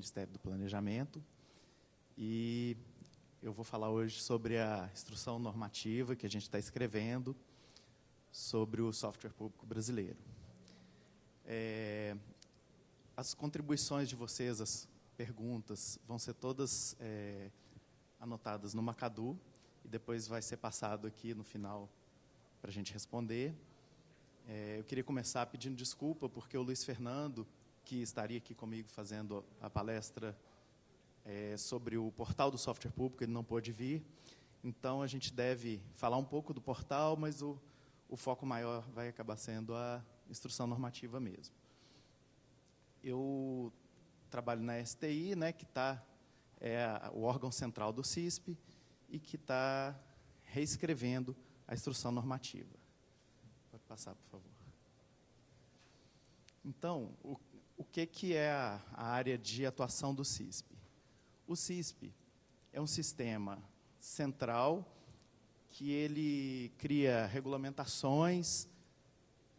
Ministério do Planejamento, e eu vou falar hoje sobre a instrução normativa que a gente está escrevendo sobre o software público brasileiro. As contribuições de vocês, as perguntas, vão ser todas anotadas no Macadu, e depois vai ser passado aqui no final para a gente responder. Eu queria começar pedindo desculpa, porque o Luiz Fernando, que estaria aqui comigo fazendo a palestra sobre o portal do software público, ele não pôde vir. Então, a gente deve falar um pouco do portal, mas o foco maior vai acabar sendo a instrução normativa mesmo. Eu trabalho na STI, né, que é o órgão central do CISP, e que está reescrevendo a instrução normativa. Pode passar, por favor. Então, o que é a área de atuação do CISP? O CISP é um sistema central que ele cria regulamentações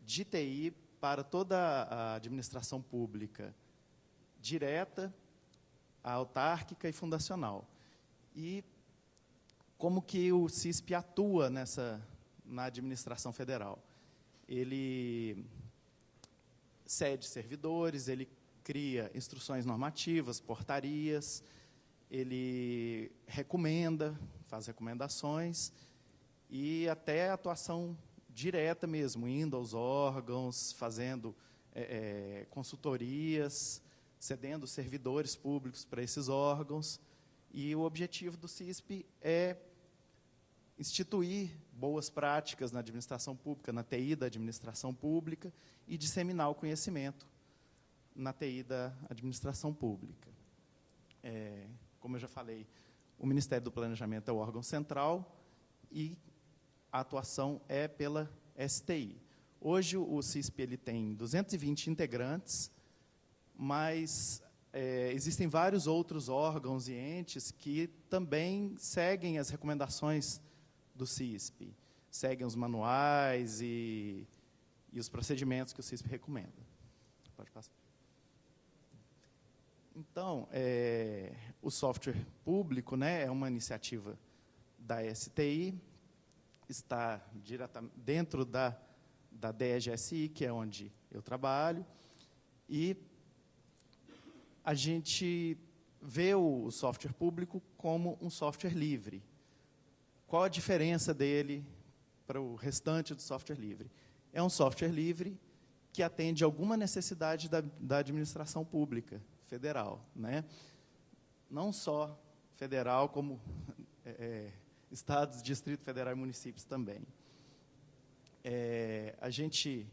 de TI para toda a administração pública, direta, autárquica e fundacional. E como que o CISP atua na administração federal? Ele cede servidores, ele cria instruções normativas, portarias, ele recomenda, faz recomendações, e até atuação direta mesmo, indo aos órgãos, fazendo consultorias, cedendo servidores públicos para esses órgãos. E o objetivo do CISP é instituir boas práticas na administração pública, na TI da administração pública, e disseminar o conhecimento na TI da administração pública. Como eu já falei, o Ministério do Planejamento é o órgão central e a atuação é pela STI. Hoje, o CISP ele tem 220 integrantes, mas existem vários outros órgãos e entes que também seguem as recomendações do CISP, seguem os manuais e os procedimentos que o CISP recomenda. Pode passar. Então, o software público, né, é uma iniciativa da STI, está dentro da DEGSI, que é onde eu trabalho, e a gente vê o software público como um software livre. Qual a diferença dele para o restante do software livre? É um software livre que atende alguma necessidade da administração pública federal, né? Não só federal, como estados, Distrito Federal e municípios também. A gente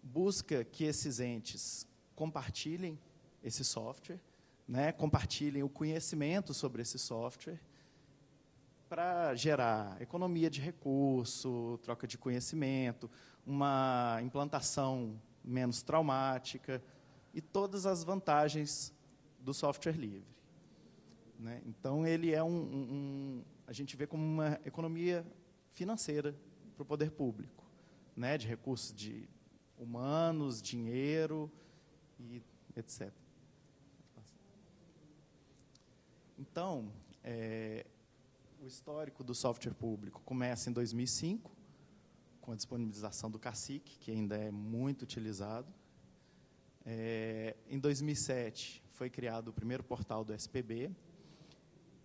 busca que esses entes compartilhem esse software, né? Compartilhem o conhecimento sobre esse software, para gerar economia de recurso, troca de conhecimento, uma implantação menos traumática e todas as vantagens do software livre, né? Então, ele é a gente vê como uma economia financeira para o poder público, né? De recursos humanos, dinheiro, e etc. Então, o histórico do software público começa em 2005, com a disponibilização do CACIC, que ainda é muito utilizado. Em 2007, foi criado o primeiro portal do SPB.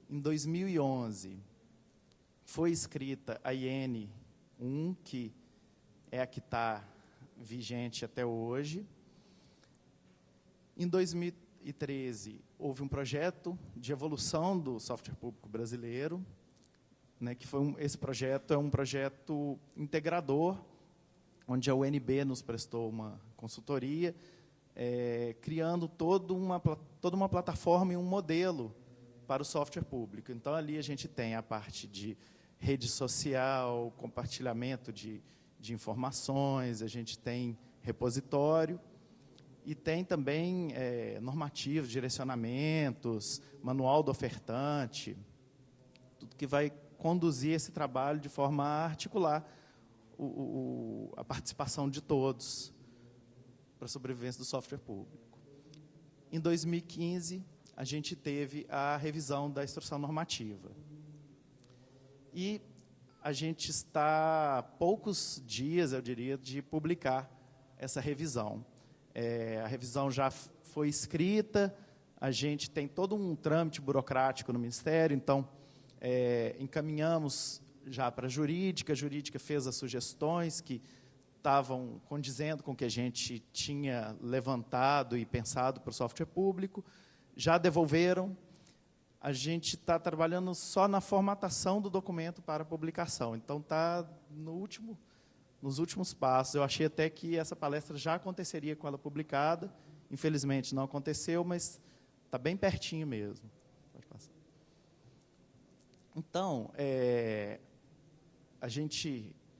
Em 2011, foi escrita a IN 1, que é a que está vigente até hoje. Em 2013, houve um projeto de evolução do software público brasileiro, né, que esse projeto é um projeto integrador, onde a UNB nos prestou uma consultoria, criando toda uma plataforma e um modelo para o software público. Então, ali a gente tem a parte de rede social, compartilhamento de informações, a gente tem repositório, e tem também normativos, direcionamentos, manual do ofertante, tudo que vai conduzir esse trabalho de forma a articular a participação de todos para a sobrevivência do software público. Em 2015, a gente teve a revisão da instrução normativa. E a gente está a poucos dias, eu diria, de publicar essa revisão. A revisão já foi escrita, a gente tem todo um trâmite burocrático no Ministério, então, encaminhamos já para a jurídica fez as sugestões que estavam condizendo com o que a gente tinha levantado e pensado para o software público, já devolveram. A gente está trabalhando só na formatação do documento para publicação. Então, está nos últimos passos. Eu achei até que essa palestra já aconteceria com ela publicada. Infelizmente, não aconteceu, mas está bem pertinho mesmo. Pode passar. Então,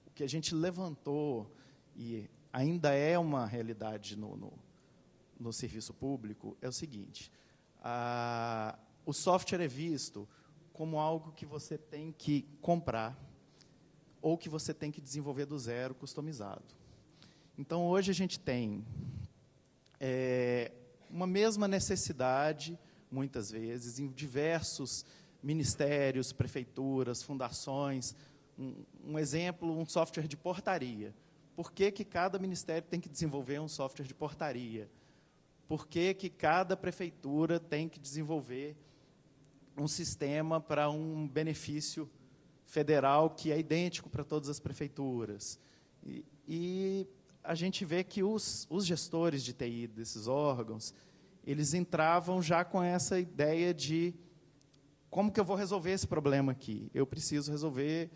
o que a gente levantou, e ainda é uma realidade no serviço público, é o seguinte: o software é visto como algo que você tem que comprar ou que você tem que desenvolver do zero, customizado. Então, hoje a gente tem uma mesma necessidade, muitas vezes, em diversos ministérios, prefeituras, fundações. Um exemplo, um software de portaria. Por que cada ministério tem que desenvolver um software de portaria? Por que cada prefeitura tem que desenvolver um sistema para um benefício federal que é idêntico para todas as prefeituras? E a gente vê que os gestores de TI desses órgãos, eles entravam já com essa ideia de como que eu vou resolver esse problema aqui? Eu preciso resolver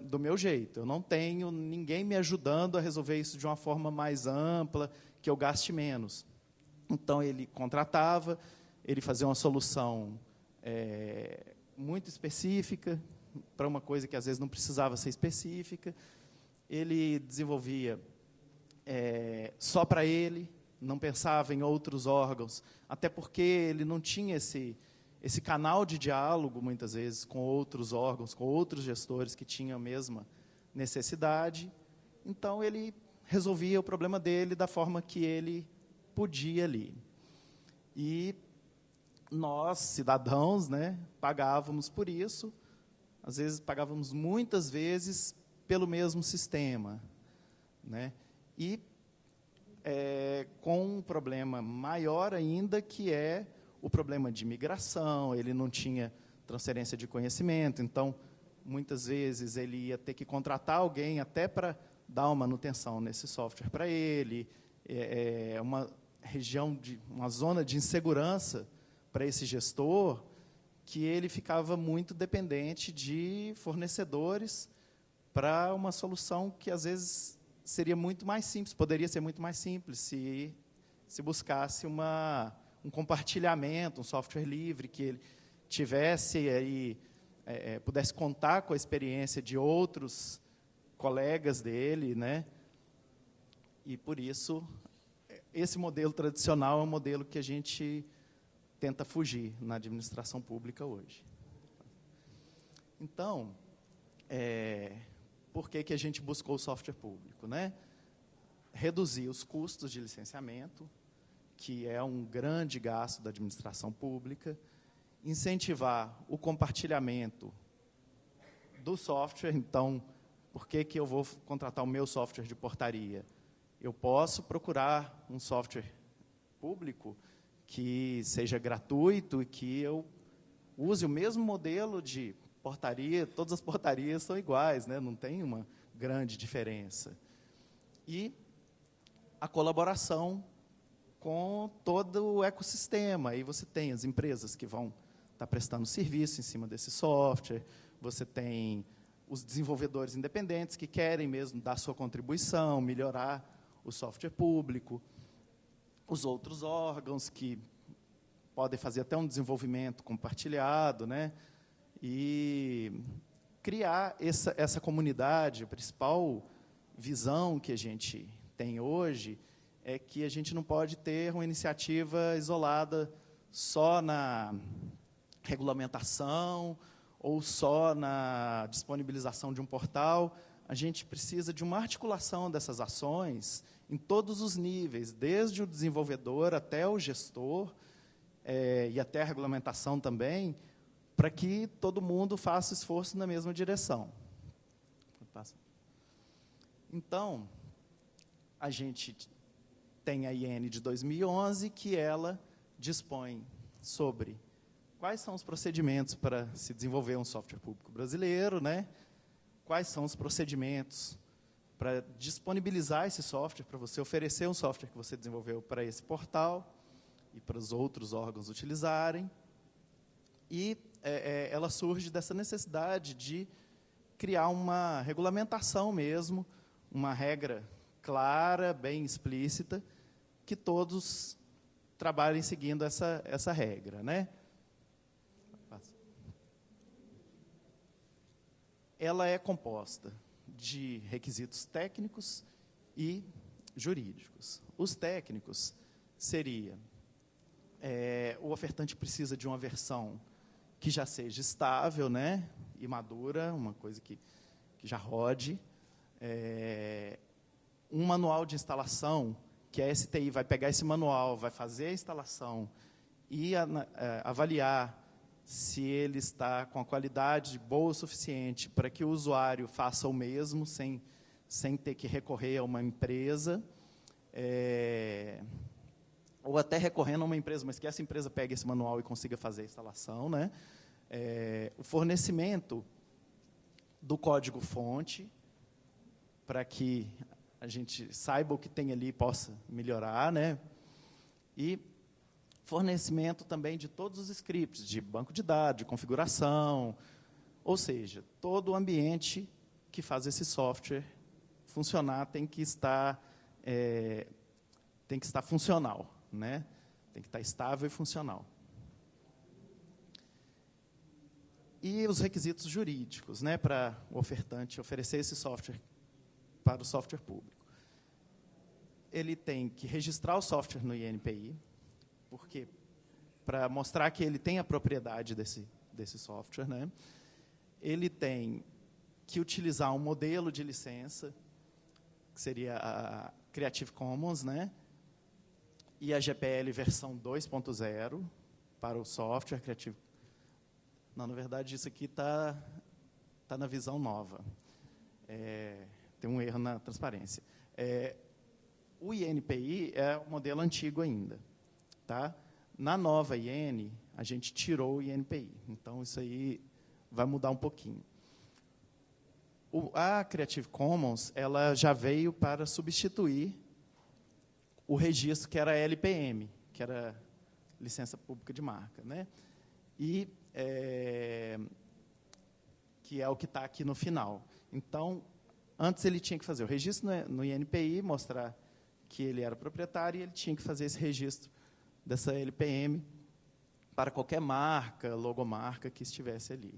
do meu jeito. Eu não tenho ninguém me ajudando a resolver isso de uma forma mais ampla, que eu gaste menos. Então, ele contratava, ele fazia uma solução muito específica, para uma coisa que, às vezes, não precisava ser específica. Ele desenvolvia só para ele, não pensava em outros órgãos, até porque ele não tinha esse canal de diálogo, muitas vezes, com outros órgãos, com outros gestores que tinham a mesma necessidade. Então, ele resolvia o problema dele da forma que ele podia ali. E nós, cidadãos, né, pagávamos por isso, às vezes pagávamos muitas vezes pelo mesmo sistema, né? E com um problema maior ainda, que é o problema de migração. Ele não tinha transferência de conhecimento, então, muitas vezes, ele ia ter que contratar alguém até para dar uma manutenção nesse software para ele. Uma zona de insegurança para esse gestor, que ele ficava muito dependente de fornecedores para uma solução que, às vezes, seria muito mais simples, poderia ser muito mais simples se buscasse um compartilhamento, um software livre, que ele tivesse aí, pudesse contar com a experiência de outros colegas dele, né? E, por isso, esse modelo tradicional é um modelo que a gente tenta fugir na administração pública hoje. Então, por que a gente buscou o software público, né? Reduzir os custos de licenciamento, que é um grande gasto da administração pública, incentivar o compartilhamento do software. Então, por que eu vou contratar o meu software de portaria? Eu posso procurar um software público que seja gratuito e que eu use o mesmo modelo de portaria. Todas as portarias são iguais, né? Não tem uma grande diferença. E a colaboração com todo o ecossistema. Aí você tem as empresas que vão estar prestando serviço em cima desse software, você tem os desenvolvedores independentes que querem mesmo dar sua contribuição, melhorar o software público, os outros órgãos que podem fazer até um desenvolvimento compartilhado, né? E criar essa comunidade. A principal visão que a gente tem hoje é que a gente não pode ter uma iniciativa isolada só na regulamentação ou só na disponibilização de um portal. A gente precisa de uma articulação dessas ações em todos os níveis, desde o desenvolvedor até o gestor, e até a regulamentação também, para que todo mundo faça esforço na mesma direção. Então, a gente tem a IN de 2011, que ela dispõe sobre quais são os procedimentos para se desenvolver um software público brasileiro, né? Quais são os procedimentos para disponibilizar esse software, para você oferecer um software que você desenvolveu para esse portal e para os outros órgãos utilizarem. E ela surge dessa necessidade de criar uma regulamentação mesmo, uma regra clara, bem explícita, que todos trabalhem seguindo essa regra, né? Ela é composta de requisitos técnicos e jurídicos. Os técnicos seria o ofertante precisa de uma versão que já seja estável, né, e madura, uma coisa que já rode. Um manual de instalação, que a STI vai pegar esse manual, vai fazer a instalação e avaliar se ele está com a qualidade boa o suficiente para que o usuário faça o mesmo, sem ter que recorrer a uma empresa, ou até recorrendo a uma empresa, mas que essa empresa pegue esse manual e consiga fazer a instalação, né? O fornecimento do código-fonte, para que a gente saiba o que tem ali e possa melhorar, né? E fornecimento também de todos os scripts, de banco de dados, de configuração, ou seja, todo o ambiente que faz esse software funcionar tem que estar funcional, né? Tem que estar estável e funcional. E os requisitos jurídicos, né, para o ofertante oferecer esse software para o software público. Ele tem que registrar o software no INPI, porque para mostrar que ele tem a propriedade desse software, né? Ele tem que utilizar um modelo de licença, que seria a Creative Commons, né? E a GPL versão 2.0 para o software Creative. Não, na verdade, isso aqui está na visão nova. Tem um erro na transparência. O INPI é o modelo antigo ainda. Tá? Na nova IN, a gente tirou o INPI. Então, isso aí vai mudar um pouquinho. A Creative Commons ela já veio para substituir o registro que era LPM, que era licença pública de marca, né? E que é o que está aqui no final. Então, antes ele tinha que fazer o registro no INPI, mostrar que ele era proprietário, e ele tinha que fazer esse registro dessa LPM para qualquer marca, logomarca que estivesse ali.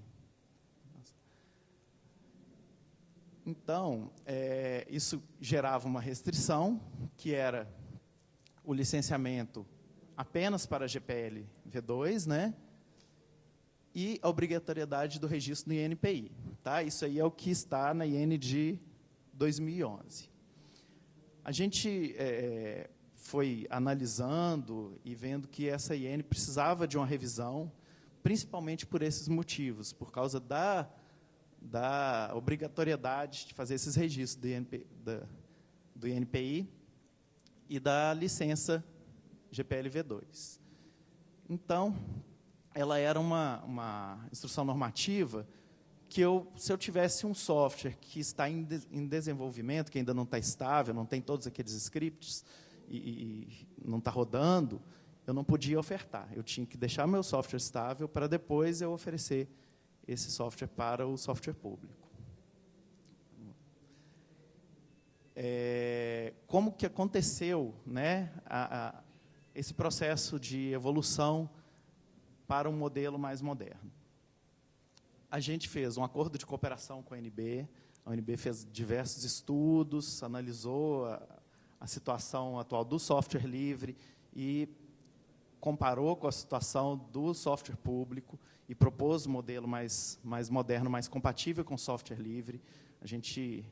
Então, isso gerava uma restrição, que era o licenciamento apenas para a GPL V2, né? E a obrigatoriedade do registro no INPI. Tá? Isso aí é o que está na IN de 2011. A gente foi analisando e vendo que essa IN precisava de uma revisão, principalmente por esses motivos, por causa da obrigatoriedade de fazer esses registros do INPI e da licença GPL V2. Então, ela era uma instrução normativa que se eu tivesse um software que está em desenvolvimento, que ainda não está estável, não tem todos aqueles scripts e não está rodando, eu não podia ofertar. Eu tinha que deixar meu software estável para depois eu oferecer esse software para o software público. Como que aconteceu, né, esse processo de evolução para um modelo mais moderno? A gente fez um acordo de cooperação com a UNB. A UNB fez diversos estudos, analisou a situação atual do software livre e comparou com a situação do software público e propôs um modelo mais moderno, mais compatível com o software livre. A gente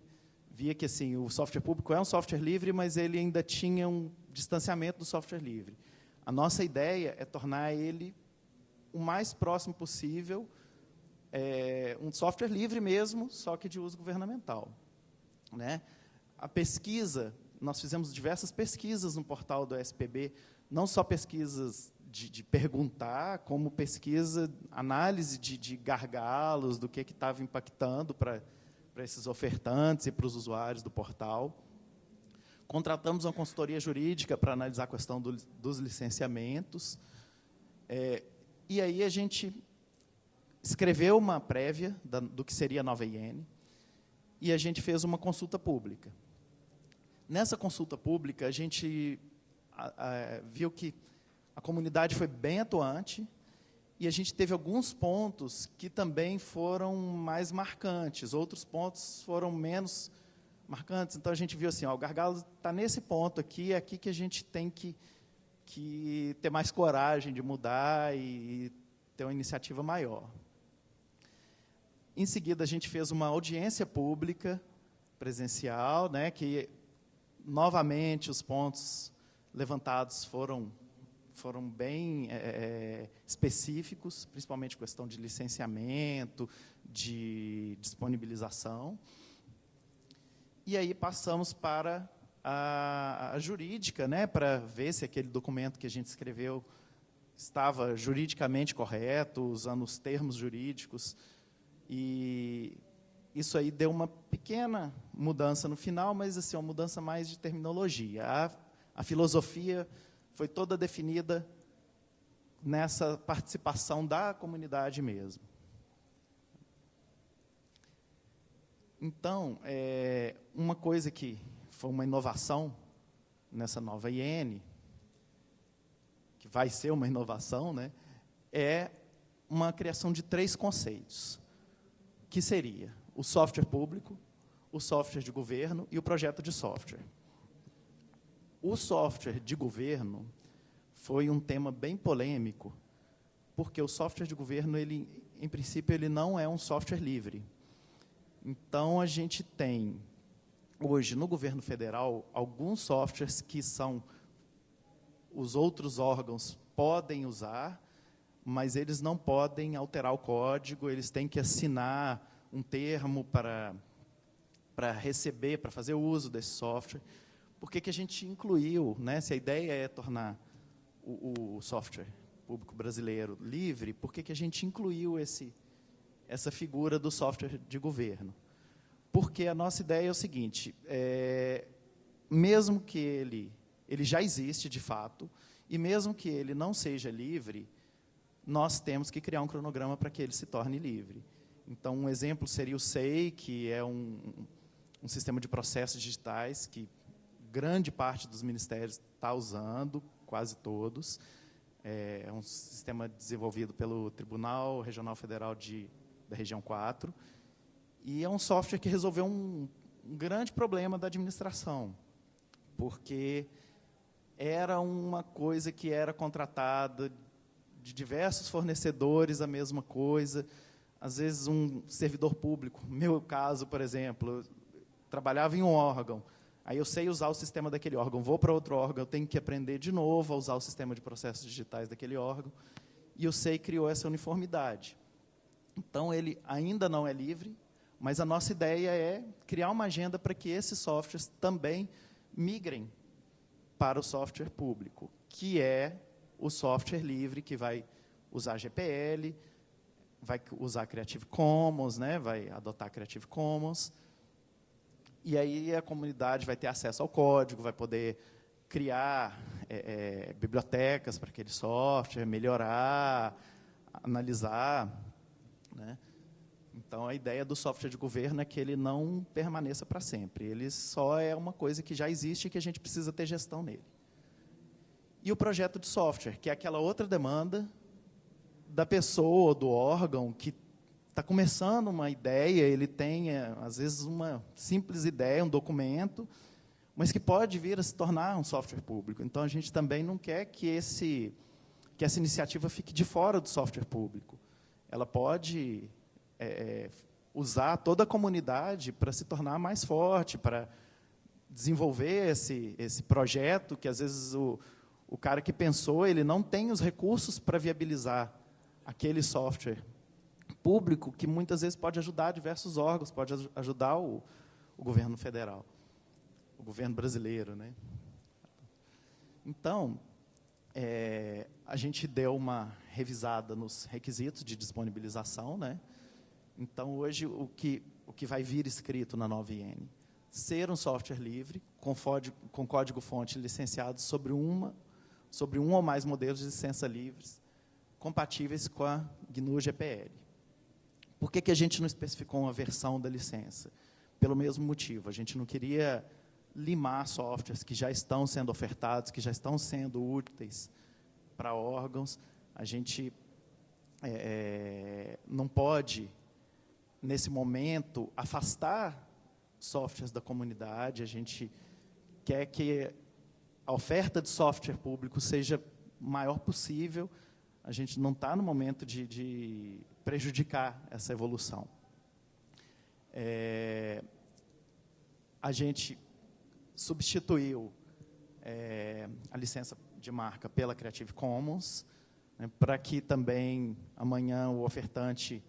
via que assim, o software público é um software livre, mas ele ainda tinha um distanciamento do software livre. A nossa ideia é tornar ele o mais próximo possível, um software livre mesmo, só que de uso governamental, né? A pesquisa, nós fizemos diversas pesquisas no portal do SPB, não só pesquisas de perguntar, como pesquisa, análise de gargalos, do que estava impactando para esses ofertantes e para os usuários do portal. Contratamos uma consultoria jurídica para analisar a questão dos licenciamentos. E aí a gente escreveu uma prévia do que seria a nova IN, e a gente fez uma consulta pública. Nessa consulta pública, a gente viu que a comunidade foi bem atuante, e a gente teve alguns pontos que também foram mais marcantes, outros pontos foram menos marcantes. Então, a gente viu assim, o gargalo está nesse ponto aqui, é aqui que a gente tem que ter mais coragem de mudar e ter uma iniciativa maior. Em seguida, a gente fez uma audiência pública presencial, né, que, novamente, os pontos levantados foram bem específicos, principalmente questão de licenciamento, de disponibilização. E aí passamos para a jurídica, né, para ver se aquele documento que a gente escreveu estava juridicamente correto, usando os termos jurídicos. E isso aí deu uma pequena mudança no final, mas assim, uma mudança mais de terminologia. A filosofia foi toda definida nessa participação da comunidade mesmo. Então, uma coisa que foi uma inovação nessa nova IN, que vai ser uma inovação, né, é uma criação de 3 conceitos, que seria o software público, o software de governo e o projeto de software. O software de governo foi um tema bem polêmico, porque o software de governo, em princípio, ele não é um software livre. Então, a gente tem, hoje, no governo federal, alguns softwares que os outros órgãos podem usar, mas eles não podem alterar o código, eles têm que assinar um termo para receber, para fazer uso desse software. Por que a gente incluiu, né, se a ideia é tornar o software público brasileiro livre, por que a gente incluiu essa figura do software de governo? Porque a nossa ideia é o seguinte, mesmo que ele já existe de fato, e mesmo que ele não seja livre, nós temos que criar um cronograma para que ele se torne livre. Então, um exemplo seria o SEI, que é um sistema de processos digitais que grande parte dos ministérios está usando, quase todos. É um sistema desenvolvido pelo Tribunal Regional Federal da Região 4, e é um software que resolveu um grande problema da administração, porque era uma coisa que era contratada de diversos fornecedores, a mesma coisa. Às vezes, um servidor público, no meu caso, por exemplo, eu trabalhava em um órgão, aí eu sei usar o sistema daquele órgão, vou para outro órgão, eu tenho que aprender de novo a usar o sistema de processos digitais daquele órgão, e o SEI criou essa uniformidade. Então, ele ainda não é livre, mas a nossa ideia é criar uma agenda para que esses softwares também migrem para o software público, que é o software livre, que vai usar GPL, vai usar Creative Commons, né, vai adotar Creative Commons, e aí a comunidade vai ter acesso ao código, vai poder criar bibliotecas para aquele software, melhorar, analisar, né? Então, a ideia do software de governo é que ele não permaneça para sempre. Ele só é uma coisa que já existe e que a gente precisa ter gestão nele. E o projeto de software, que é aquela outra demanda da pessoa ou do órgão que está começando uma ideia, ele tem, às vezes, uma simples ideia, um documento, mas que pode vir a se tornar um software público. Então, a gente também não quer que essa iniciativa fique de fora do software público. Ela pode usar toda a comunidade para se tornar mais forte, para desenvolver esse projeto, que, às vezes, o o cara que pensou, ele não tem os recursos para viabilizar aquele software público que muitas vezes pode ajudar diversos órgãos, pode ajudar o governo federal, o governo brasileiro, né? Então, a gente deu uma revisada nos requisitos de disponibilização, né? Então, hoje, o que vai vir escrito na nova IN? Ser um software livre, com código-fonte licenciado sobre um ou mais modelos de licença livres, compatíveis com a GNU GPL. Por que a gente não especificou uma versão da licença? Pelo mesmo motivo, a gente não queria limar softwares que já estão sendo ofertados, que já estão sendo úteis para órgãos. A gente não pode, nesse momento, afastar softwares da comunidade. A gente quer que a oferta de software público seja o maior possível. A gente não está no momento de prejudicar essa evolução. A gente substituiu a licença de marca pela Creative Commons, né, para que também amanhã o ofertante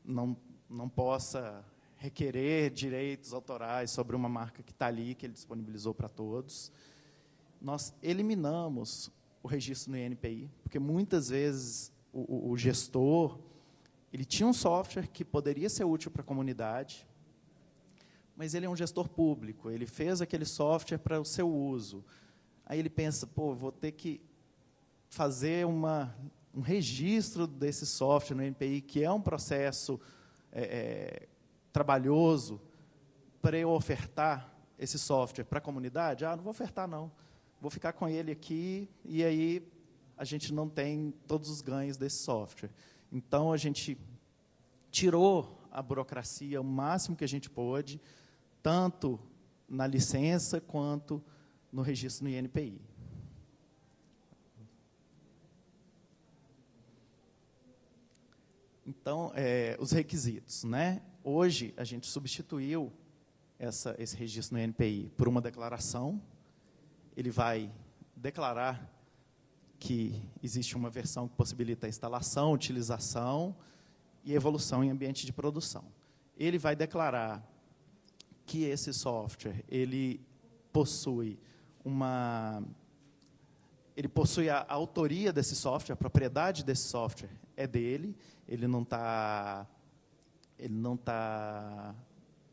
não possa requerer direitos autorais sobre uma marca que está ali, que ele disponibilizou para todos. Nós eliminamos o registro no INPI, porque muitas vezes o gestor ele tinha um software que poderia ser útil para a comunidade, mas ele é um gestor público, ele fez aquele software para o seu uso. Aí ele pensa, pô, vou ter que fazer um registro desse software no INPI, que é um processo trabalhoso, para eu ofertar esse software para a comunidade. Não vou ofertar, não. Vou ficar com ele aqui, e aí a gente não tem todos os ganhos desse software. Então, a gente tirou a burocracia o máximo que a gente pôde, tanto na licença quanto no registro no INPI. Então, os requisitos, né? Hoje, a gente substituiu esse registro no INPI por uma declaração. Ele vai declarar que existe uma versão que possibilita a instalação, utilização e evolução em ambiente de produção. Ele vai declarar que esse software ele possui a autoria desse software, a propriedade desse software é dele, ele não está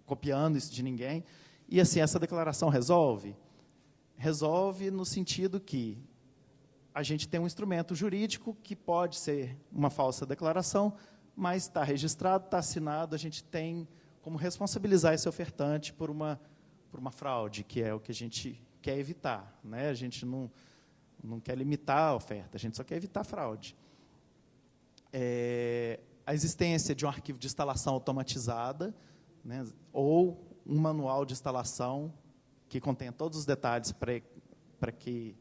copiando isso de ninguém. E assim, essa declaração resolve? Resolve no sentido que a gente tem um instrumento jurídico que pode ser uma falsa declaração, mas está registrado, está assinado, a gente tem como responsabilizar esse ofertante por uma fraude, que é o que a gente quer evitar, né? A gente não quer limitar a oferta, a gente só quer evitar a fraude. A existência de um arquivo de instalação automatizada, né, ou um manual de instalação que contenha todos os detalhes para que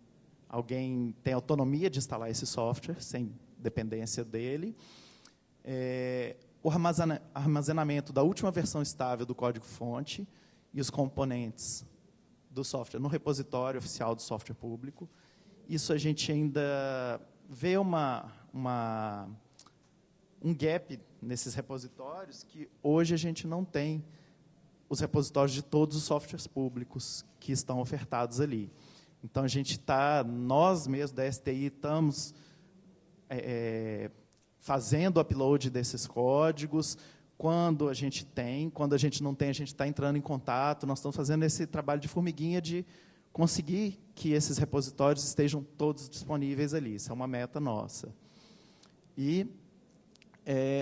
alguém tenha autonomia de instalar esse software, sem dependência dele. O armazenamento da última versão estável do código-fonte e os componentes do software no repositório oficial do software público. Isso a gente ainda vê um gap nesses repositórios, que hoje a gente não tem os repositórios de todos os softwares públicos que estão ofertados ali. Então, nós mesmos da STI, estamos fazendo o upload desses códigos. Quando a gente tem, quando a gente não tem, a gente está entrando em contato. Nós estamos fazendo esse trabalho de formiguinha de conseguir que esses repositórios estejam todos disponíveis ali. Isso é uma meta nossa. E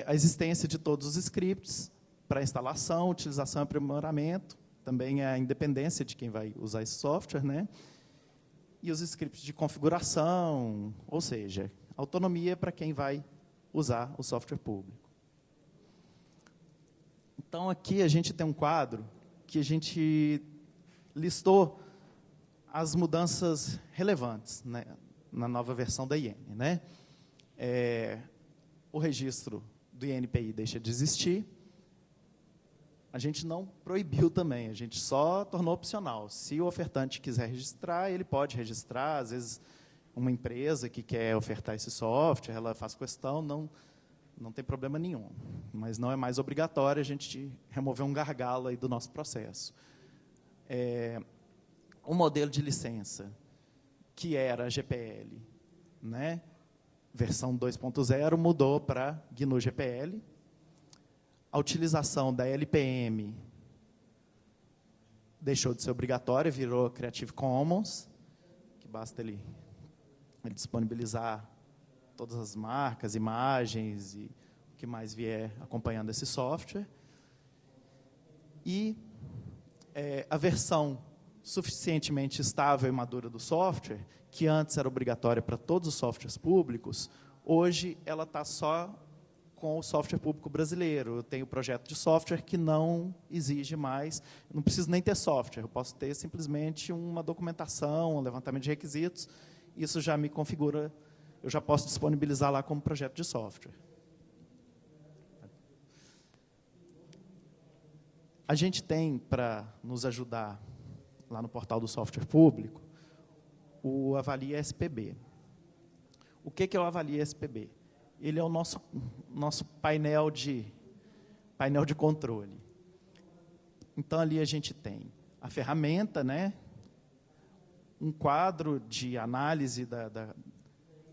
a existência de todos os scripts para instalação, utilização e aprimoramento, também a independência de quem vai usar esse software, né? E os scripts de configuração, ou seja, autonomia para quem vai usar o software público. Então, aqui a gente tem um quadro que a gente listou as mudanças relevantes, né, na nova versão da IN, né? O registro do INPI deixa de existir, a gente não proibiu também, a gente só tornou opcional. Se o ofertante quiser registrar, ele pode registrar. Às vezes, uma empresa que quer ofertar esse software, ela faz questão, não tem problema nenhum. Mas não é mais obrigatório a gente remover um gargalo aí do nosso processo. O modelo de licença, que era a GPL, né? Versão 2.0, mudou para GNU GPL. A utilização da LPM deixou de ser obrigatória, virou Creative Commons, que basta ele disponibilizar todas as marcas, imagens e o que mais vier acompanhando esse software. E a versão suficientemente estável e madura do software, que antes era obrigatória para todos os softwares públicos, hoje ela está só com o software público brasileiro. Eu tenho projeto de software que não exige mais, não preciso nem ter software, eu posso ter simplesmente uma documentação, um levantamento de requisitos, isso já me configura, eu já posso disponibilizar lá como projeto de software. A gente tem, para nos ajudar lá no portal do software público, o Avalia SPB. O que é o Avalia SPB? Ele é o nosso painel de controle. Então, ali a gente tem a ferramenta, né, um quadro de análise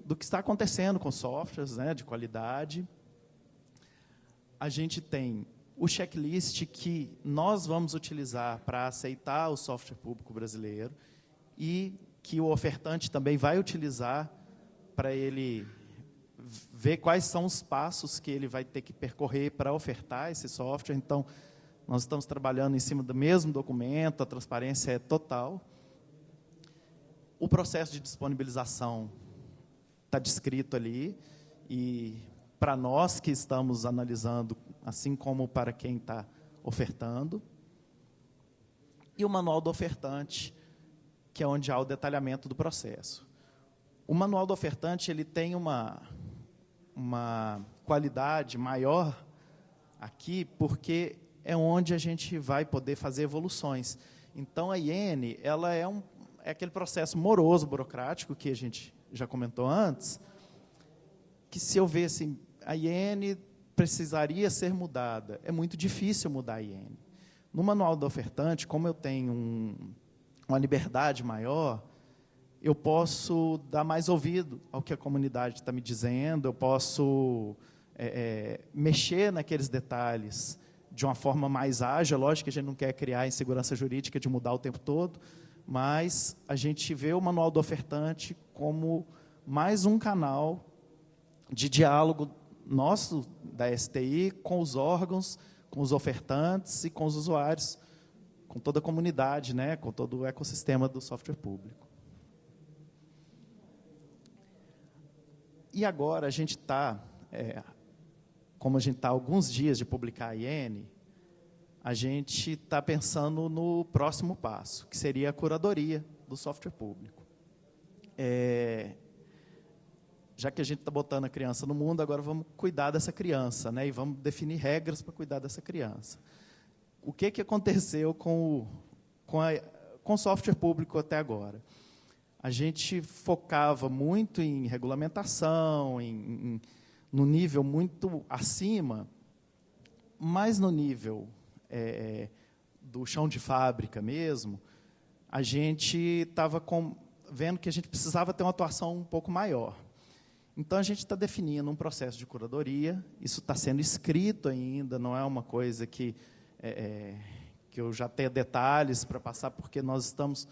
do que está acontecendo com softwares, né, de qualidade. A gente tem o checklist que nós vamos utilizar para aceitar o software público brasileiro e que o ofertante também vai utilizar para ele ver quais são os passos que ele vai ter que percorrer para ofertar esse software. Então, nós estamos trabalhando em cima do mesmo documento, a transparência é total. O processo de disponibilização está descrito ali, e para nós que estamos analisando, assim como para quem está ofertando. E o manual do ofertante, que é onde há o detalhamento do processo. O manual do ofertante ele tem uma qualidade maior aqui, porque é onde a gente vai poder fazer evoluções. Então, a IN ela é aquele processo moroso, burocrático, que a gente já comentou antes, que se eu ver assim, a IN precisaria ser mudada, é muito difícil mudar a IN. No manual do ofertante, como eu tenho uma liberdade maior, eu posso dar mais ouvido ao que a comunidade está me dizendo, eu posso mexer naqueles detalhes de uma forma mais ágil. Lógico que a gente não quer criar insegurança jurídica de mudar o tempo todo, mas a gente vê o manual do ofertante como mais um canal de diálogo nosso, da STI, com os órgãos, com os ofertantes e com os usuários, com toda a comunidade, né, com todo o ecossistema do software público. E agora a gente está, como a gente está há alguns dias de publicar a IN, a gente está pensando no próximo passo, que seria a curadoria do software público. Já que a gente está botando a criança no mundo, agora vamos cuidar dessa criança, né, e vamos definir regras para cuidar dessa criança. O que aconteceu com o software público até agora? A gente focava muito em regulamentação, no nível muito acima, mas no nível do chão de fábrica mesmo, a gente estava vendo que a gente precisava ter uma atuação um pouco maior. Então, a gente está definindo um processo de curadoria, isso está sendo escrito ainda, não é uma coisa que eu já tenha detalhes para passar, porque nós estamos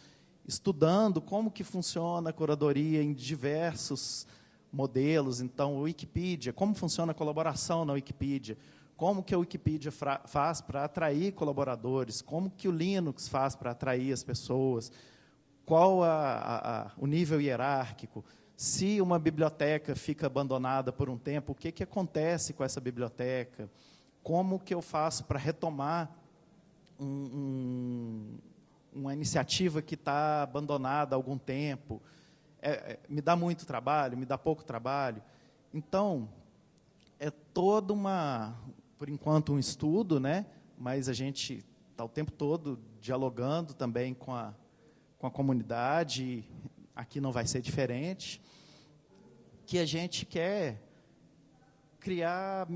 estudando como que funciona a curadoria em diversos modelos. Então, o Wikipedia, como funciona a colaboração na Wikipedia, como que a Wikipedia faz para atrair colaboradores, como que o Linux faz para atrair as pessoas, qual o nível hierárquico, se uma biblioteca fica abandonada por um tempo, o que acontece com essa biblioteca, como que eu faço para retomar uma iniciativa que está abandonada há algum tempo. Me dá muito trabalho, me dá pouco trabalho. Então, é toda por enquanto, um estudo, né? mas a gente está o tempo todo dialogando também com a comunidade, aqui não vai ser diferente, que a gente quer criar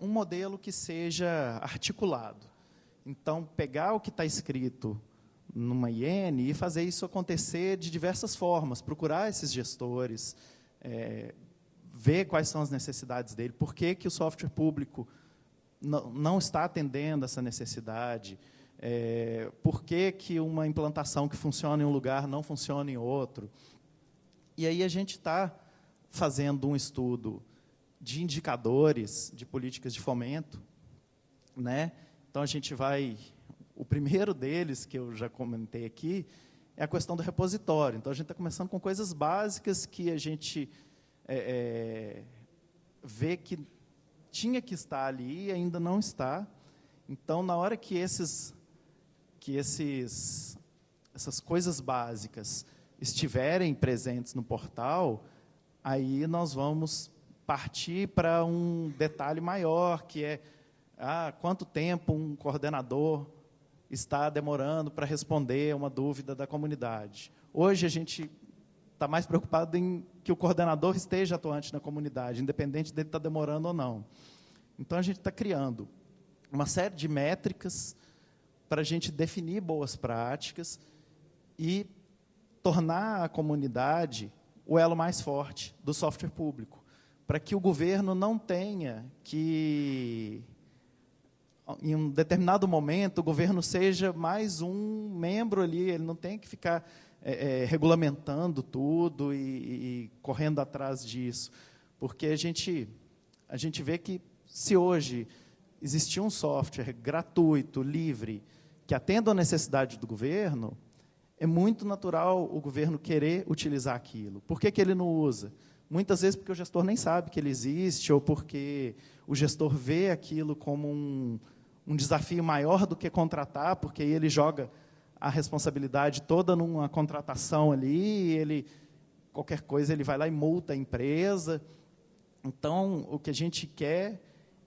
um modelo que seja articulado. Então, pegar o que está escrito numa IN e fazer isso acontecer de diversas formas, procurar esses gestores, ver quais são as necessidades dele, por que o software público não está atendendo essa necessidade, por que uma implantação que funciona em um lugar não funciona em outro. E aí a gente está fazendo um estudo de indicadores de políticas de fomento, né? Então, a gente vai... O primeiro deles, que eu já comentei aqui, é a questão do repositório. Então, a gente está começando com coisas básicas que a gente vê que tinha que estar ali e ainda não está. Então, na hora que essas coisas básicas estiverem presentes no portal, aí nós vamos partir para um detalhe maior, que é quanto tempo um coordenador está demorando para responder uma dúvida da comunidade. Hoje, a gente está mais preocupado em que o coordenador esteja atuante na comunidade, independente dele estar demorando ou não. Então, a gente está criando uma série de métricas para a gente definir boas práticas e tornar a comunidade o elo mais forte do software público, para que o governo não tenha que, em um determinado momento, o governo seja mais um membro ali, ele não tem que ficar regulamentando tudo e correndo atrás disso, porque a gente vê que, se hoje existir um software gratuito, livre, que atenda à necessidade do governo, é muito natural o governo querer utilizar aquilo. Por que ele não usa? Muitas vezes porque o gestor nem sabe que ele existe, ou porque o gestor vê aquilo como um desafio maior do que contratar, porque ele joga a responsabilidade toda numa contratação ali, qualquer coisa ele vai lá e multa a empresa. Então, o que a gente quer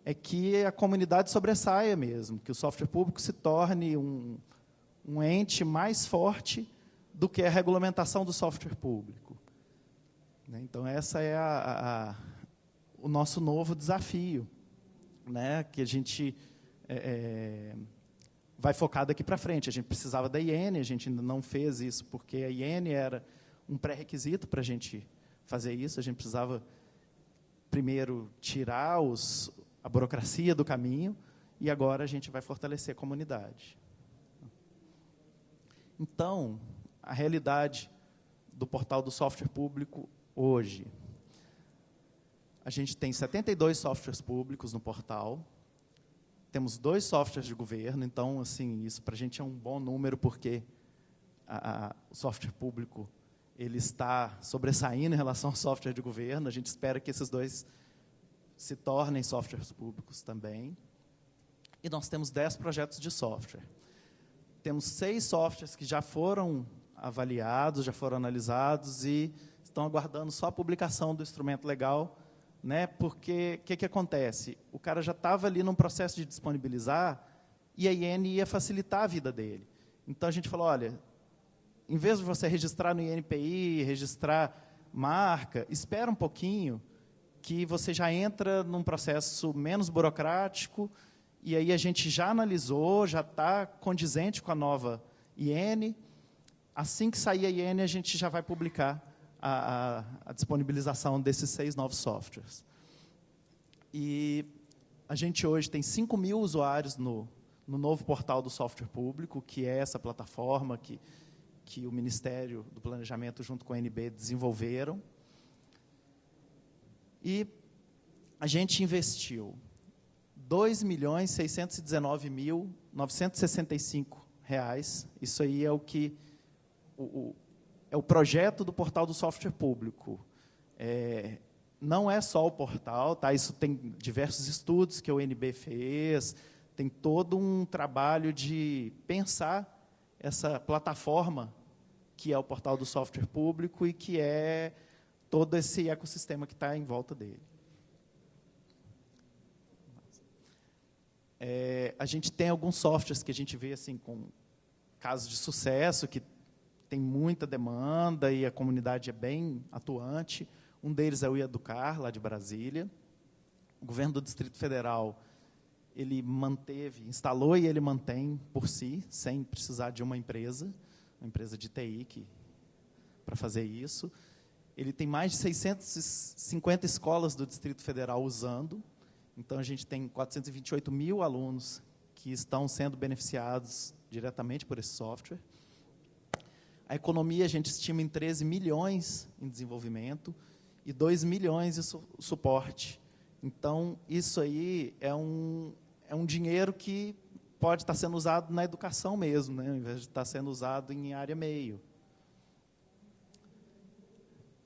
é que a comunidade sobressaia mesmo, que o software público se torne um ente mais forte do que a regulamentação do software público. Então, essa é o nosso novo desafio, né, que a gente vai focar daqui para frente. A gente precisava da IN, a gente ainda não fez isso, porque a IN era um pré-requisito para a gente fazer isso. A gente precisava, primeiro, tirar a burocracia do caminho, e agora a gente vai fortalecer a comunidade. Então, a realidade do portal do software público hoje. A gente tem 72 softwares públicos no portal, temos 2 softwares de governo, então, assim, isso para a gente é um bom número, porque o software público ele está sobressaindo em relação ao software de governo. A gente espera que esses 2 se tornem softwares públicos também. E nós temos 10 projetos de software. Temos 6 softwares que já foram avaliados, já foram analisados e estão aguardando só a publicação do instrumento legal, né? Porque o que acontece? O cara já estava ali num processo de disponibilizar e a IN ia facilitar a vida dele. Então, a gente falou, olha, em vez de você registrar no INPI, registrar marca, espera um pouquinho, que você já entra num processo menos burocrático, e aí a gente já analisou, já está condizente com a nova IN. Assim que sair a IN, a gente já vai publicar a disponibilização desses 6 novos softwares. E a gente hoje tem 5.000 usuários no novo portal do software público, que é essa plataforma que o Ministério do Planejamento, junto com a ANB, desenvolveram. E a gente investiu R$ 2.619.965. Isso aí é o que é o projeto do portal do software público. Não é só o portal, tá? Isso tem diversos estudos que a UNB fez, tem todo um trabalho de pensar essa plataforma que é o portal do software público e que é todo esse ecossistema que está em volta dele. A gente tem alguns softwares que a gente vê assim, com casos de sucesso, que tem muita demanda e a comunidade é bem atuante. Um deles é o Educar, lá de Brasília. O governo do Distrito Federal, ele instalou e ele mantém por si, sem precisar de uma empresa de TI para fazer isso. Ele tem mais de 650 escolas do Distrito Federal usando. Então, a gente tem 428 mil alunos que estão sendo beneficiados diretamente por esse software. A economia, a gente estima em 13 milhões em desenvolvimento e 2 milhões em suporte. Então, isso aí é um dinheiro que pode estar sendo usado na educação mesmo, né, ao invés de estar sendo usado em área meio.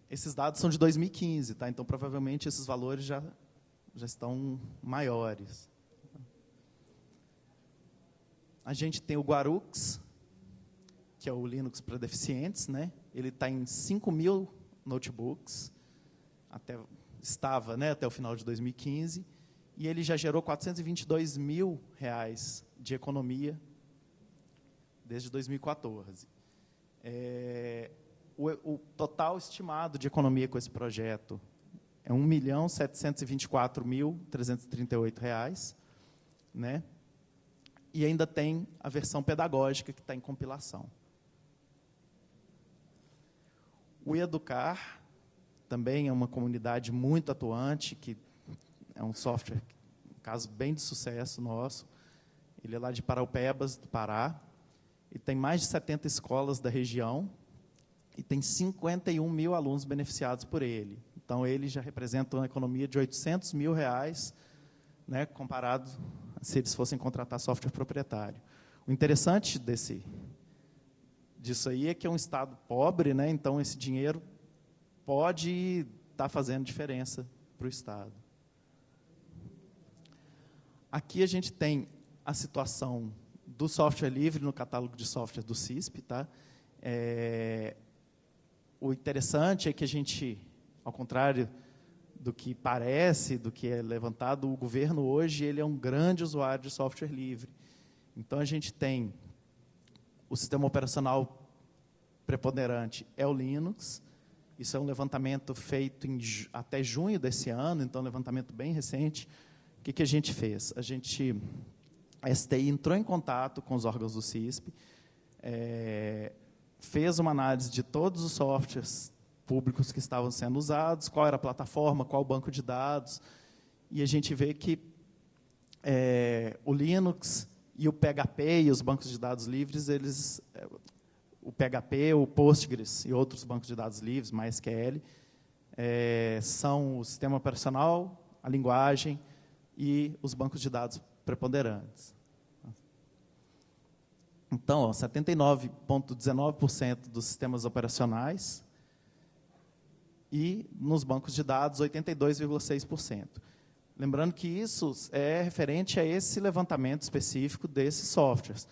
Esses dados são de 2015, tá? Então, provavelmente, esses valores já estão maiores. A gente tem o Guarux, que é o Linux para deficientes, né? Ele está em 5 mil notebooks, estava, né, até o final de 2015, e ele já gerou R$422 mil de economia desde 2014. O total estimado de economia com esse projeto é R$1.724.338, né? E ainda tem a versão pedagógica que está em compilação. O Educar também é uma comunidade muito atuante, que é um software, um caso bem de sucesso nosso. Ele é lá de Paraupebas, do Pará, e tem mais de 70 escolas da região, e tem 51 mil alunos beneficiados por ele. Então, ele já representa uma economia de R$800 mil, né, comparado se eles fossem contratar software proprietário. O interessante disso aí é que é um estado pobre, né, então esse dinheiro pode estar fazendo diferença para o estado. Aqui a gente tem a situação do software livre no catálogo de software do CISP. Tá? O interessante é que a gente, ao contrário do que parece, do que é levantado, o governo hoje ele é um grande usuário de software livre. Então, a gente tem o sistema operacional preponderante é o Linux. Isso é um levantamento feito até junho desse ano, então, um levantamento bem recente. O que a gente fez? A STI entrou em contato com os órgãos do CISP, fez uma análise de todos os softwares públicos que estavam sendo usados, qual era a plataforma, qual o banco de dados, e a gente vê que o Linux e o PHP e os bancos de dados livres, o PHP, o Postgres e outros bancos de dados livres, MySQL, são o sistema operacional, a linguagem e os bancos de dados preponderantes. Então, 79,19% dos sistemas operacionais e, nos bancos de dados, 82,6%. Lembrando que isso é referente a esse levantamento específico desses softwares.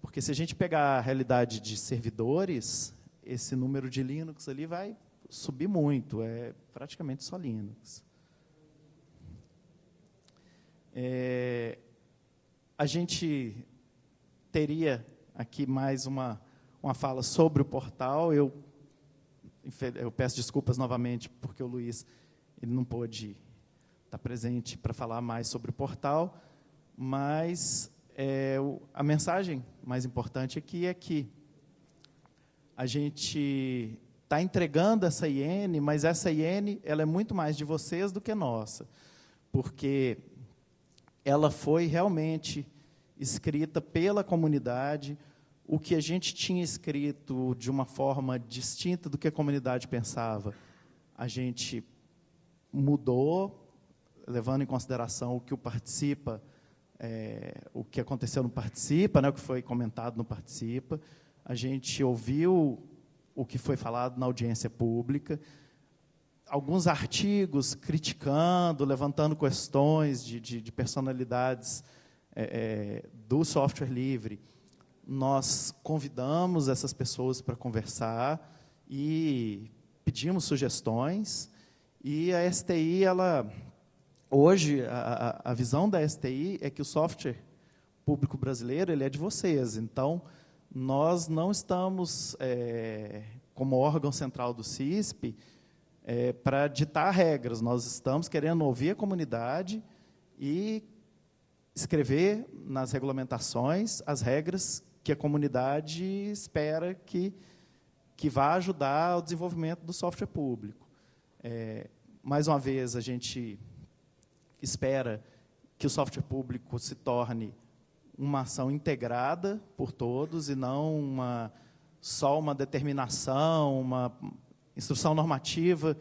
Porque, se a gente pegar a realidade de servidores, esse número de Linux ali vai subir muito, é praticamente só Linux. A gente teria aqui mais uma fala sobre o portal. Eu peço desculpas novamente, porque o Luiz ele não pôde estar presente para falar mais sobre o portal, mas a mensagem mais importante aqui é que a gente está entregando essa IN, mas essa IN ela é muito mais de vocês do que nossa, porque ela foi realmente escrita pela comunidade. O que a gente tinha escrito de uma forma distinta do que a comunidade pensava, a gente mudou, levando em consideração o que o Participa, o que aconteceu no Participa, né, o que foi comentado no Participa. A gente ouviu o que foi falado na audiência pública, alguns artigos criticando, levantando questões de personalidades do software livre. Nós convidamos essas pessoas para conversar e pedimos sugestões. E a STI, hoje, a visão da STI é que o software público brasileiro ele é de vocês. Então, nós não estamos, como órgão central do CISP, para ditar regras. Nós estamos querendo ouvir a comunidade e escrever nas regulamentações as regras que a comunidade espera que vá ajudar ao desenvolvimento do software público. Mais uma vez, a gente espera que o software público se torne uma ação integrada por todos e não só uma determinação, uma instrução normativa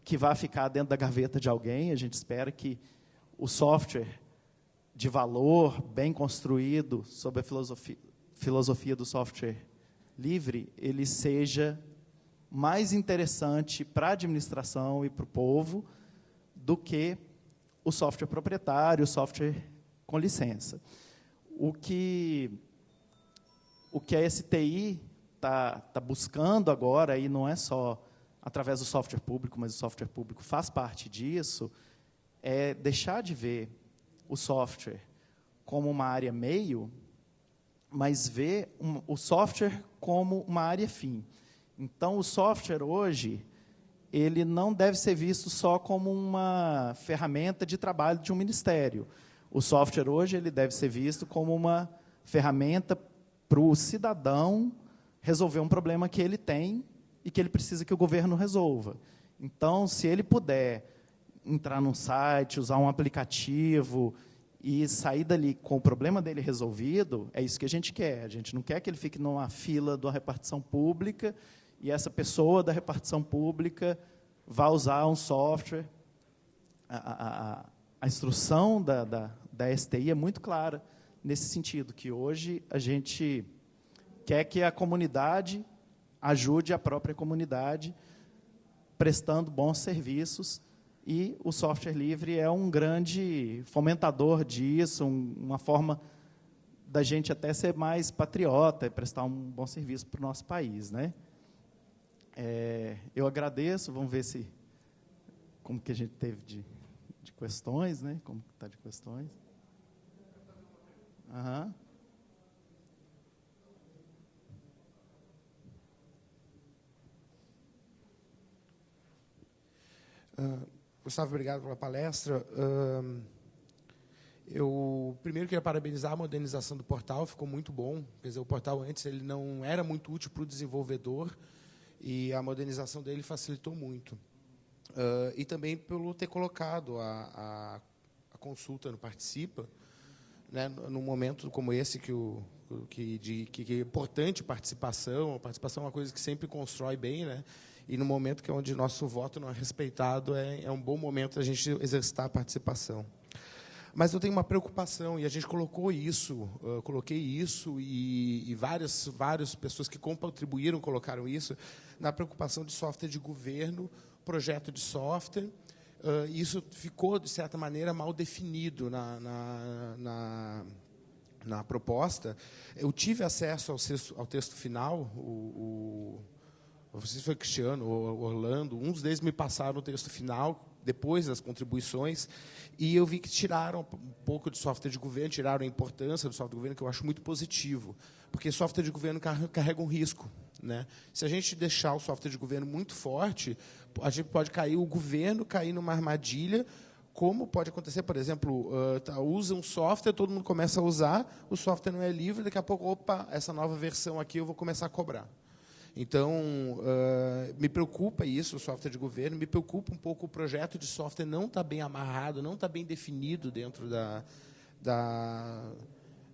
que vai ficar dentro da gaveta de alguém. A gente espera que o software de valor, bem construído, sob a filosofia do software livre, ele seja mais interessante para a administração e para o povo do que o software proprietário, o software com licença. O que a STI está buscando agora, e não é só através do software público, mas o software público faz parte disso, é deixar de ver o software como uma área meio, mas ver o software como uma área fim. Então, o software hoje, ele não deve ser visto só como uma ferramenta de trabalho de um ministério. O software hoje ele deve ser visto como uma ferramenta para o cidadão resolver um problema que ele tem e que ele precisa que o governo resolva. Então, se ele puder entrar num site, usar um aplicativo e sair dali com o problema dele resolvido, é isso que a gente quer. A gente não quer que ele fique numa fila da repartição pública e essa pessoa da repartição pública vá usar um software. A instrução da STI é muito clara nesse sentido, que hoje a gente quer que a comunidade ajude a própria comunidade prestando bons serviços, e o software livre é um grande fomentador disso, uma forma da gente até ser mais patriota e prestar um bom serviço para o nosso país, né? Eu agradeço, vamos ver como que a gente teve de questões, né? Como está de questões. Aham. Gustavo, obrigado pela palestra. Eu primeiro queria parabenizar a modernização do portal, ficou muito bom. Quer dizer, o portal antes ele não era muito útil para o desenvolvedor e a modernização dele facilitou muito. E também pelo ter colocado a consulta no Participa, né, num momento como esse que é importante participação. A participação é uma coisa que sempre constrói bem, né? E no momento que é onde nosso voto não é respeitado, é um bom momento a gente exercitar a participação. Mas eu tenho uma preocupação, e a gente coloquei isso, e várias pessoas que contribuíram colocaram isso, na preocupação de software de governo, projeto de software. Isso ficou, de certa maneira, mal definido na proposta. Eu tive acesso ao texto final, não sei se foi Cristiano ou Orlando, uns deles me passaram o texto final, depois das contribuições, e eu vi que tiraram um pouco de software de governo, tiraram a importância do software de governo, que eu acho muito positivo, porque software de governo carrega um risco, né? Se a gente deixar o software de governo muito forte, a gente pode o governo cair numa armadilha, como pode acontecer, por exemplo, usa um software, todo mundo começa a usar, o software não é livre, daqui a pouco, opa, essa nova versão aqui eu vou começar a cobrar. Então, me preocupa isso, o software de governo, me preocupa um pouco o projeto de software não está bem amarrado, não está bem definido dentro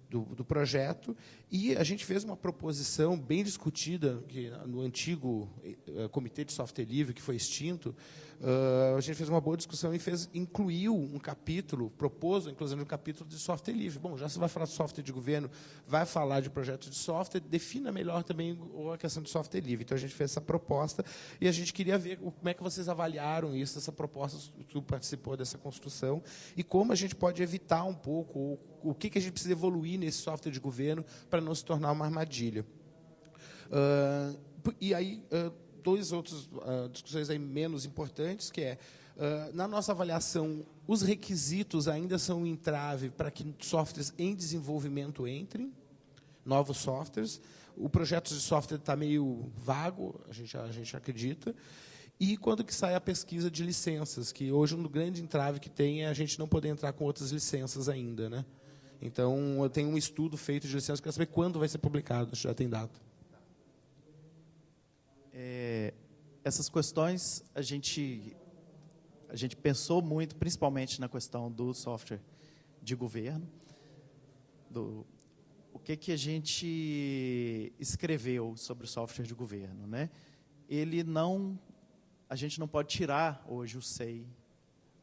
do projeto. E a gente fez uma proposição bem discutida que, no antigo Comitê de Software Livre, que foi extinto. A gente fez uma boa discussão e incluiu um capítulo, propôs, inclusive, um capítulo de software livre. Bom, já se vai falar de software de governo, vai falar de projetos de software, defina melhor também a questão de software livre. Então, a gente fez essa proposta e a gente queria ver como é que vocês avaliaram isso, essa proposta, tu participou dessa construção, e como a gente pode evitar um pouco, o que a gente precisa evoluir nesse software de governo para não se tornar uma armadilha. E aí, duas outras discussões aí menos importantes, que é Na nossa avaliação, os requisitos ainda são um entrave para que softwares em desenvolvimento entrem, novos softwares. O projeto de software está meio vago, a gente acredita. E quando que sai a pesquisa de licenças, que hoje um grande entrave que tem é a gente não poder entrar com outras licenças ainda, né? Então, eu tenho um estudo feito de licenças, quero saber quando vai ser publicado, já tem data. Essas questões a gente pensou muito, principalmente na questão do software de governo, o que a gente escreveu sobre o software de governo, né? A gente não pode tirar hoje o SEI,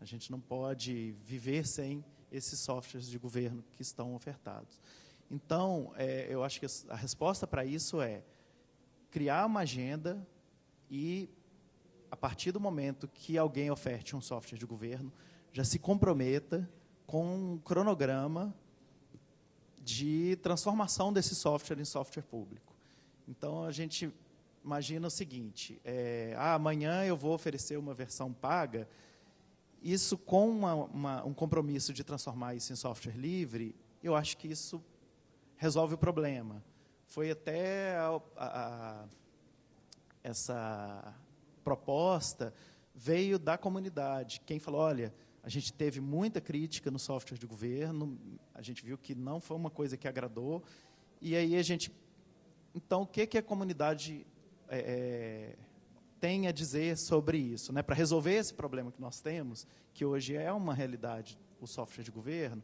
a gente não pode viver sem esses softwares de governo que estão ofertados. Então, eu acho que a resposta para isso é criar uma agenda e, a partir do momento que alguém oferte um software de governo, já se comprometa com um cronograma de transformação desse software em software público. Então, a gente imagina o seguinte, amanhã eu vou oferecer uma versão paga, isso com um compromisso de transformar isso em software livre, eu acho que isso resolve o problema. Foi até essa proposta veio da comunidade. Quem falou, olha, a gente teve muita crítica no software de governo, a gente viu que não foi uma coisa que agradou, e aí a gente... Então, o que a comunidade tem a dizer sobre isso, né? Para resolver esse problema que nós temos, que hoje é uma realidade, o software de governo,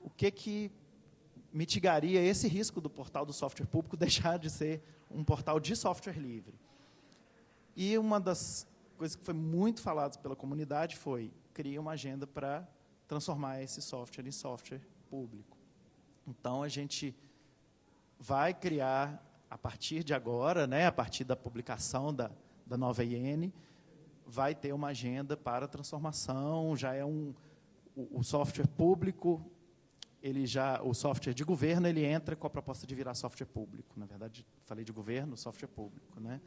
o que mitigaria esse risco do portal do software público deixar de ser um portal de software livre? E uma das coisas que foi muito falada pela comunidade foi criar uma agenda para transformar esse software em software público. Então, a gente vai criar, a partir de agora, né, a partir da publicação da nova IN, vai ter uma agenda para transformação, já é o software público, o software de governo, ele entra com a proposta de virar software público. Na verdade, falei de governo, software público, né?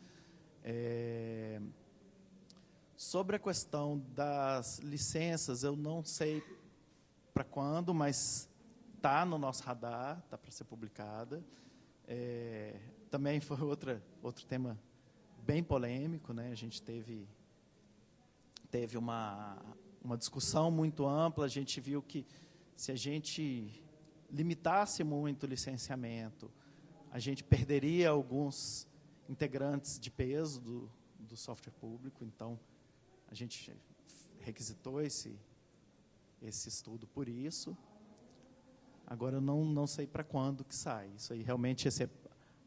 Sobre a questão das licenças, eu não sei para quando, mas está no nosso radar, está para ser publicada. Também foi outro tema bem polêmico, né? A gente teve uma discussão muito ampla, a gente viu que se a gente limitasse muito o licenciamento, a gente perderia alguns integrantes de peso do software público, então a gente requisitou esse estudo por isso. Agora, eu não sei para quando que sai. Isso aí, realmente,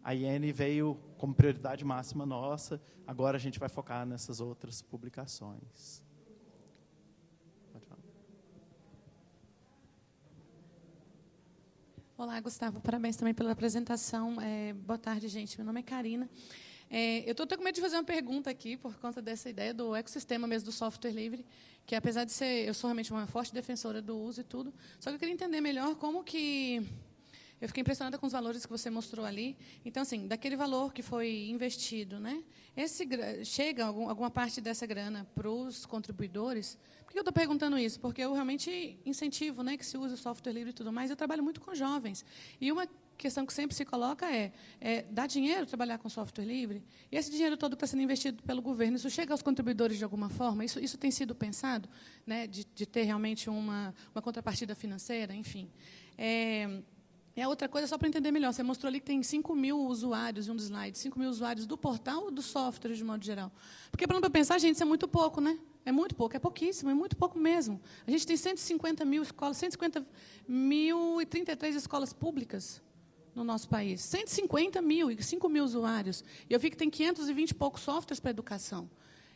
a IN veio como prioridade máxima nossa, agora a gente vai focar nessas outras publicações. Pode falar. Olá, Gustavo, parabéns também pela apresentação. Boa tarde, gente. Meu nome é Karina. Eu estou com medo de fazer uma pergunta aqui, por conta dessa ideia do ecossistema mesmo do software livre, que, apesar de ser... Eu sou realmente uma forte defensora do uso e tudo, só que eu queria entender melhor como que... Eu fiquei impressionada com os valores que você mostrou ali. Então, assim, daquele valor que foi investido, né? Chega alguma parte dessa grana para os contribuidores? Por que eu estou perguntando isso? Porque eu realmente incentivo, né, que se use o software livre e tudo mais. Eu trabalho muito com jovens. E uma questão que sempre se coloca dá dinheiro trabalhar com software livre? E esse dinheiro todo está sendo investido pelo governo, isso chega aos contribuidores de alguma forma? Isso tem sido pensado, né, de ter realmente uma contrapartida financeira? Enfim. Outra coisa, só para entender melhor, você mostrou ali que tem 5.000 usuários em um slide, 5.000 usuários do portal ou do software, de modo geral? Porque, para pensar, gente, isso é muito pouco, né? É muito pouco, é pouquíssimo, é muito pouco mesmo. A gente tem 150 mil escolas, 150.033 escolas públicas no nosso país. 150 mil e 5.000 usuários. E eu vi que tem 520 e poucos softwares para educação.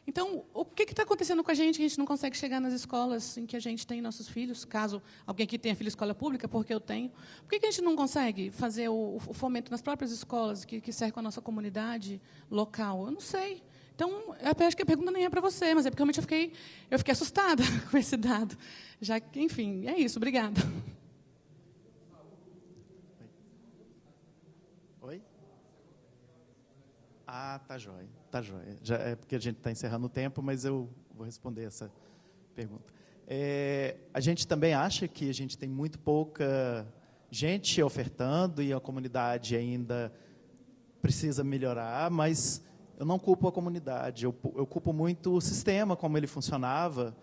Então, o que está acontecendo com a gente que a gente não consegue chegar nas escolas em que a gente tem nossos filhos? Caso alguém aqui tenha filho em escola pública, porque eu tenho. Por que a gente não consegue fazer o fomento nas próprias escolas que cercam a nossa comunidade local? Eu não sei. Então, eu acho que a pergunta nem é para você, mas é porque realmente eu fiquei assustada com esse dado. Já que, enfim, é isso. Obrigada. Oi? Tá jóia. Tá jóia. Já é porque a gente está encerrando o tempo, mas eu vou responder essa pergunta. A gente também acha que a gente tem muito pouca gente ofertando e a comunidade ainda precisa melhorar, mas eu não culpo a comunidade, eu culpo muito o sistema, como ele funcionava,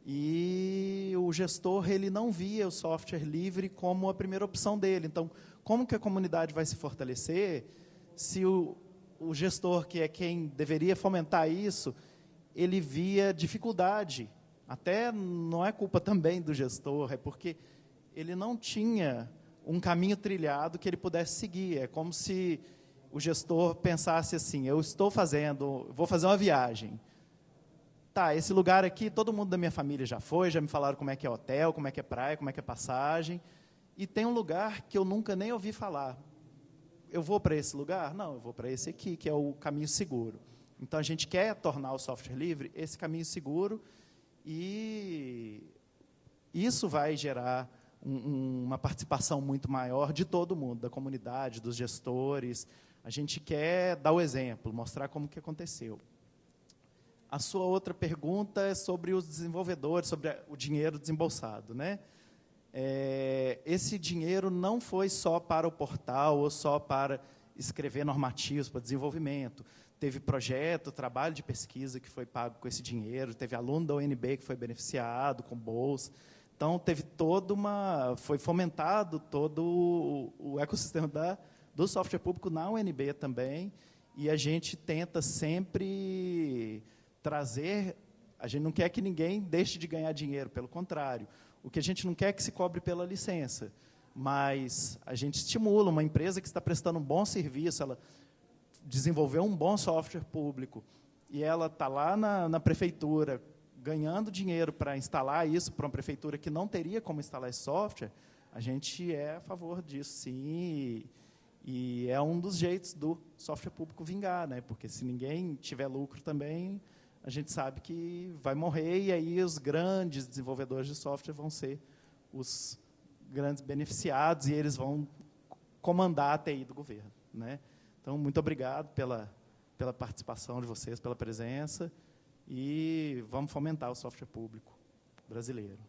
e o gestor ele não via o software livre como a primeira opção dele. Então, como que a comunidade vai se fortalecer se o gestor, que é quem deveria fomentar isso, ele via dificuldade? Até não é culpa também do gestor, é porque ele não tinha um caminho trilhado que ele pudesse seguir. É como se o gestor pensasse assim, vou fazer uma viagem. Tá, esse lugar aqui, todo mundo da minha família já foi, já me falaram como é que é hotel, como é que é praia, como é que é passagem, e tem um lugar que eu nunca nem ouvi falar. Eu vou para esse lugar? Não, eu vou para esse aqui, que é o caminho seguro. Então, a gente quer tornar o software livre esse caminho seguro, e isso vai gerar uma participação muito maior de todo mundo, da comunidade, dos gestores. A gente quer dar o exemplo, mostrar como que aconteceu. A sua outra pergunta é sobre os desenvolvedores, sobre o dinheiro desembolsado, né? Esse dinheiro não foi só para o portal ou só para escrever normativos para desenvolvimento. Teve projeto, trabalho de pesquisa que foi pago com esse dinheiro, teve aluno da UNB que foi beneficiado com bolsa. Então, foi fomentado todo o ecossistema do software público na UNB também, e a gente tenta sempre trazer, a gente não quer que ninguém deixe de ganhar dinheiro, pelo contrário. O que a gente não quer é que se cobre pela licença, mas a gente estimula uma empresa que está prestando um bom serviço, ela desenvolveu um bom software público, e ela está lá na prefeitura, ganhando dinheiro para instalar isso para uma prefeitura que não teria como instalar esse software, a gente é a favor disso, sim, e é um dos jeitos do software público vingar, né? Porque se ninguém tiver lucro também, a gente sabe que vai morrer, e aí os grandes desenvolvedores de software vão ser os grandes beneficiados, e eles vão comandar a TI do governo, né? Então, muito obrigado pela participação de vocês, pela presença, e vamos fomentar o software público brasileiro.